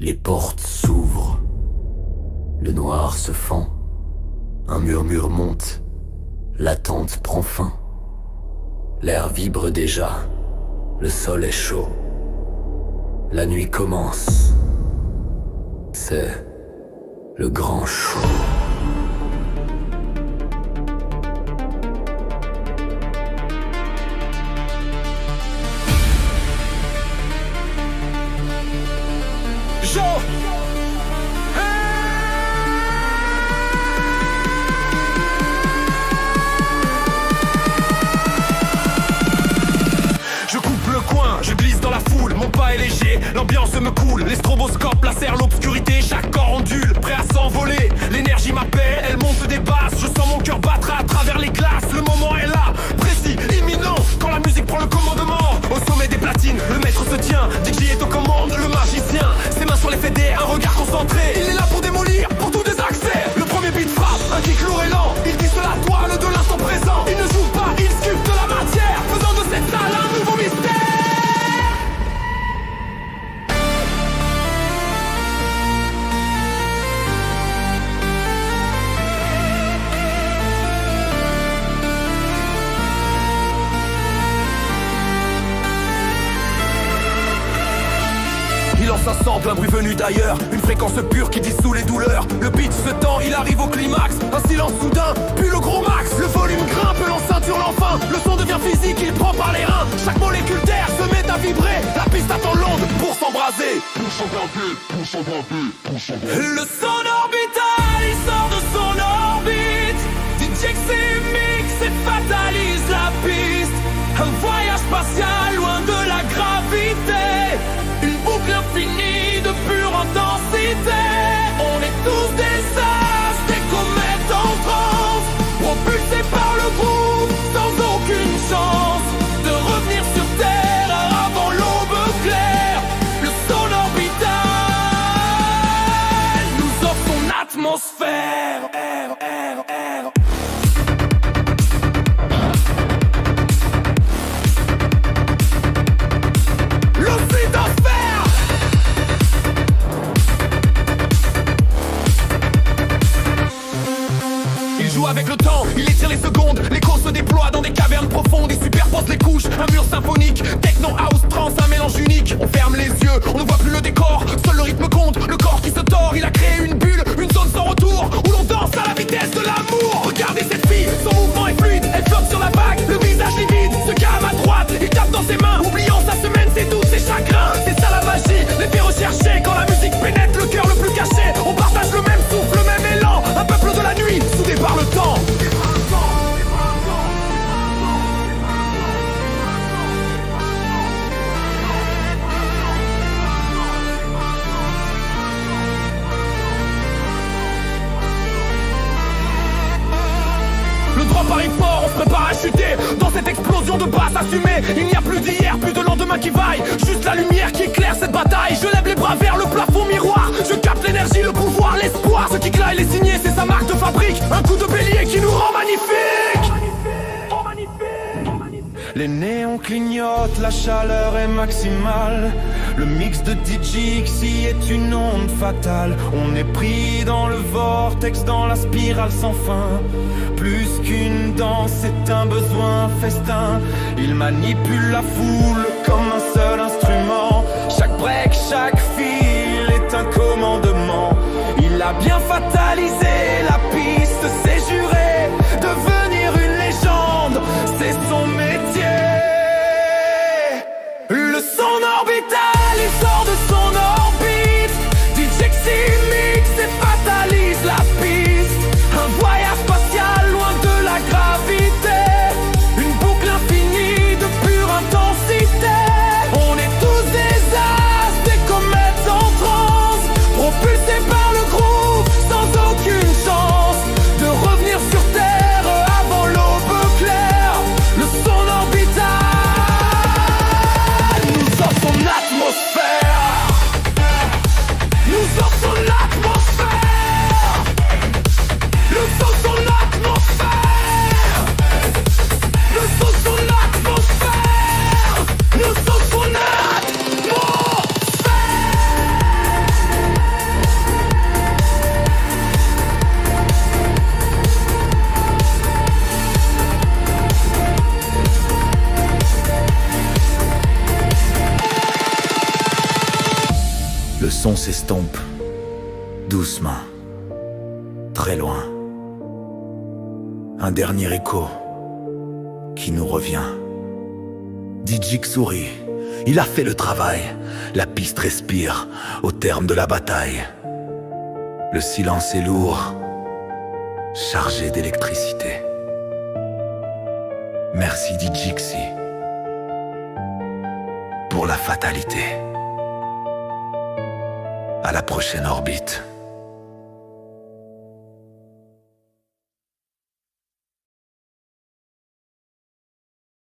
Les portes s'ouvrent. Le noir se fend. Un murmure monte. L'attente prend fin. L'air vibre déjà. Le sol est chaud. La nuit commence. C'est le grand show. Je coupe le coin, je glisse dans la foule, mon pas est léger, l'ambiance me coule, les stroboscopes lacèrent l'obscurité, chaque corps ondule, prêt à s'envoler. L'énergie m'appelle, elle monte des basses, je sens mon cœur battre à travers les glaces. Le moment est là, précis, imminent, quand la musique prend le commandement. Au sommet des platines, le maître se tient, dit que j'y est aux commandes, le magicien. Ses mains sur les fédères, un regard concentré, il est là pour démolir, pour tout désaxer. Le premier beat frappe, un kick lourd et lent, il tisse la toile de l'instant présent. Il ne joue pas, il sculpte la matière, faisant de cette salle un nouveau mystère. Il lance un sample, un bruit venu d'ailleurs, une fréquence pure qui dissout les douleurs. Le beat se tend, il arrive au climax, un silence soudain, puis le gros max. Le volume grimpe, l'enceinte hurle enfin, le son devient physique, il prend par les reins. Chaque molécule d'air se met à vibrer, la piste attend l'onde pour s'embraser. Le son orbital, il sort de son orbite. DJ mix et fatalise la piste. Un voyage spatial loin de la gravité. Une boucle infinie de pure intensité. On est tous des as, des comètes en transe, propulsés par le groove, sans aucune chance de revenir sur Terre avant l'aube claire. Le son orbital nous offre son atmosphère. Avec le temps, il étire les secondes, l'écho se déploie dans des cavernes profondes, il superpose les couches, un mur symphonique, techno house, trance, un mélange unique. On ferme les yeux, on ne voit plus le décor, seul le rythme compte, le corps qui se tord, il a créé une bulle, une zone sans retour, où l'on danse à la vitesse de l'amour. Regardez cette fille, son mouvement est fluide, elle flotte sur la vague, le visage livide, se calme à droite, il tape dans ses mains, oubliant sa semaine, ses doutes, ses chagrins. C'est ça la magie, l'effet recherché, quand la musique pénètre le cœur le plus caché. On partage le même souffle, le même élan, un peuple de la nuit, soudé par le temps. Le drop arrive fort, on se prépare à chuter dans cette explosion de basse assumée. Il n'y a plus d'hier, plus de lendemain qui vaille, juste la lumière qui éclaire cette bataille. Je lève les bras vers le plafond miroir, je capte l'énergie, le pouvoir, l'espoir. Ce qui là, il est signé, c'est sa marque de fabrique. Un coup de bélier qui nous rend magnifiques. Les néons clignotent, la chaleur est maximale. Le mix de DJXI est une onde fatale. On est pris dans le vortex, dans la spirale sans fin. Plus qu'une danse, c'est un besoin festin. Il manipule la foule comme un seul instrument. Chaque break, chaque fil est un commandement. Il a bien fatalisé la piste, c'est juré. Devenir une légende, c'est son métier. Le son orbital, il sort de son orbite. DJ mix et fatalise la piste. Un voyage spatial loin de la gravité. Une boucle infinie de pure intensité. On est tous des as, des comètes en transe, propulsés par le groove, sans aucune chance Le son s'estompe, doucement, très loin. Un dernier écho qui nous revient. Dijik sourit, il a fait le travail. La piste respire au terme de la bataille. Le silence est lourd, chargé d'électricité. Merci Dijiksi pour la fatalité. À la prochaine orbite.